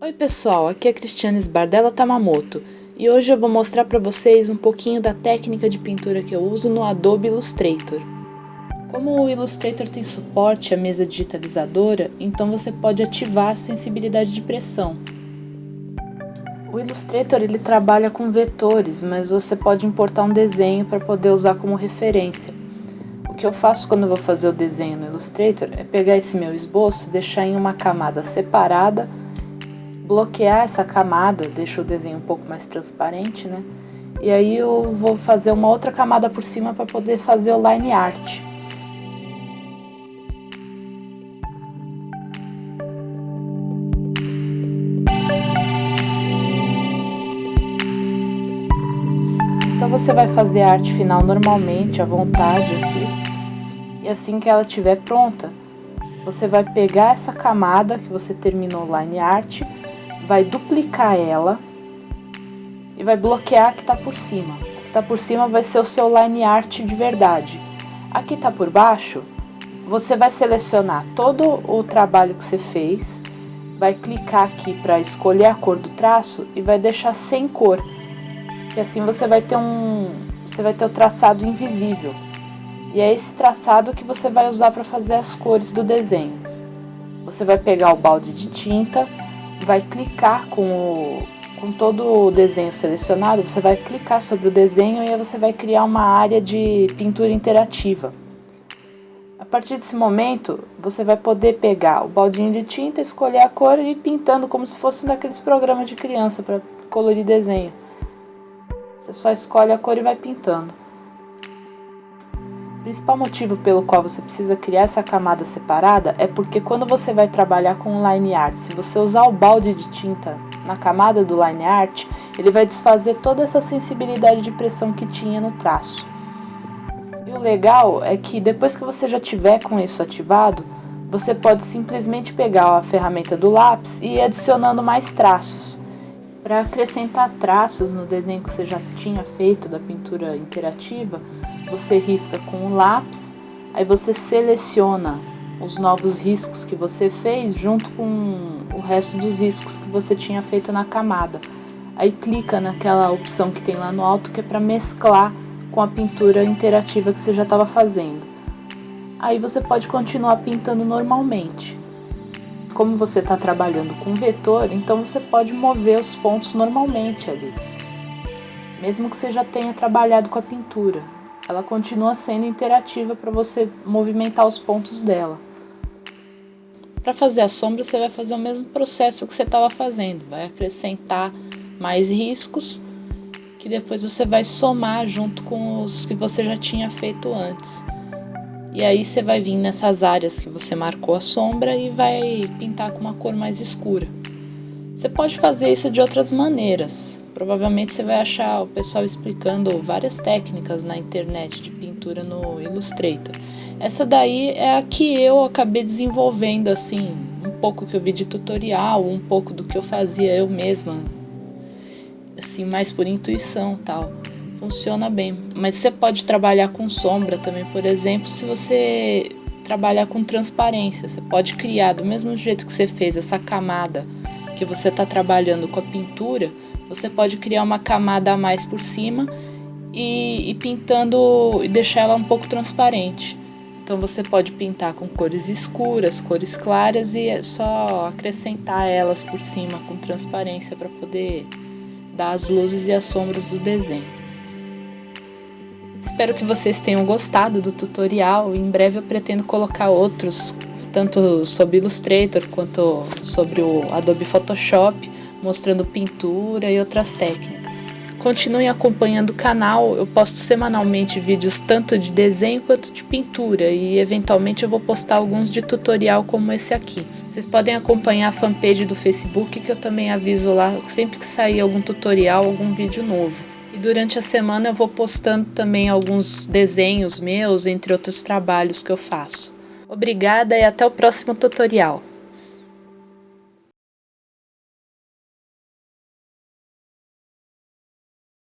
Oi pessoal, aqui é Cristiane Sbardella Tamamoto e hoje eu vou mostrar para vocês um pouquinho da técnica de pintura que eu uso no Adobe Illustrator. Como o Illustrator tem suporte à mesa digitalizadora, então você pode ativar a sensibilidade de pressão. O Illustrator ele trabalha com vetores, mas você pode importar um desenho para poder usar como referência. O que eu faço quando eu vou fazer o desenho no Illustrator é pegar esse meu esboço, deixar em uma camada separada, bloquear essa camada, deixa o desenho um pouco mais transparente, né? E aí eu vou fazer uma outra camada por cima para poder fazer o line art. Então você vai fazer a arte final normalmente, à vontade aqui. E assim que ela estiver pronta, você vai pegar essa camada que você terminou o line art, vai duplicar ela e vai bloquear a que está por cima. A que está por cima vai ser o seu line art de verdade. A que está por baixo, você vai selecionar todo o trabalho que você fez, vai clicar aqui para escolher a cor do traço e vai deixar sem cor, que assim você vai ter o traçado invisível. E é esse traçado que você vai usar para fazer as cores do desenho. Você vai pegar o balde de tinta, vai clicar com todo o desenho selecionado, você vai clicar sobre o desenho e aí você vai criar uma área de pintura interativa. A partir desse momento, você vai poder pegar o baldinho de tinta, escolher a cor e ir pintando como se fosse um daqueles programas de criança para colorir desenho. Você só escolhe a cor e vai pintando. O principal motivo pelo qual você precisa criar essa camada separada é porque quando você vai trabalhar com o line art, se você usar o balde de tinta na camada do line art, ele vai desfazer toda essa sensibilidade de pressão que tinha no traço. E o legal é que depois que você já tiver com isso ativado, você pode simplesmente pegar a ferramenta do lápis e ir adicionando mais traços. Para acrescentar traços no desenho que você já tinha feito da pintura interativa, você risca com o lápis, aí você seleciona os novos riscos que você fez junto com o resto dos riscos que você tinha feito na camada. Aí clica naquela opção que tem lá no alto que é para mesclar com a pintura interativa que você já estava fazendo. Aí você pode continuar pintando normalmente. Como você está trabalhando com vetor, então você pode mover os pontos normalmente ali. Mesmo que você já tenha trabalhado com a pintura, ela continua sendo interativa para você movimentar os pontos dela. Para fazer a sombra, você vai fazer o mesmo processo que você estava fazendo. Vai acrescentar mais riscos, que depois você vai somar junto com os que você já tinha feito antes. E aí você vai vir nessas áreas que você marcou a sombra e vai pintar com uma cor mais escura. Você pode fazer isso de outras maneiras. Provavelmente você vai achar o pessoal explicando várias técnicas na internet de pintura no Illustrator. Essa daí é a que eu acabei desenvolvendo, assim, um pouco que eu vi de tutorial, um pouco do que eu fazia eu mesma, assim, mais por intuição e tal. Funciona bem. Mas você pode trabalhar com sombra também, por exemplo, se você trabalhar com transparência. Você pode criar, do mesmo jeito que você fez essa camada que você está trabalhando com a pintura, você pode criar uma camada a mais por cima e pintando e deixar ela um pouco transparente. Então você pode pintar com cores escuras, cores claras e é só acrescentar elas por cima com transparência para poder dar as luzes e as sombras do desenho. Espero que vocês tenham gostado do tutorial. Em breve eu pretendo colocar outros, tanto sobre Illustrator quanto sobre o Adobe Photoshop, mostrando pintura e outras técnicas. Continuem acompanhando o canal, eu posto semanalmente vídeos tanto de desenho quanto de pintura e eventualmente eu vou postar alguns de tutorial como esse aqui. Vocês podem acompanhar a fanpage do Facebook que eu também aviso lá sempre que sair algum tutorial, algum vídeo novo. E durante a semana eu vou postando também alguns desenhos meus, entre outros trabalhos que eu faço. Obrigada e até o próximo tutorial.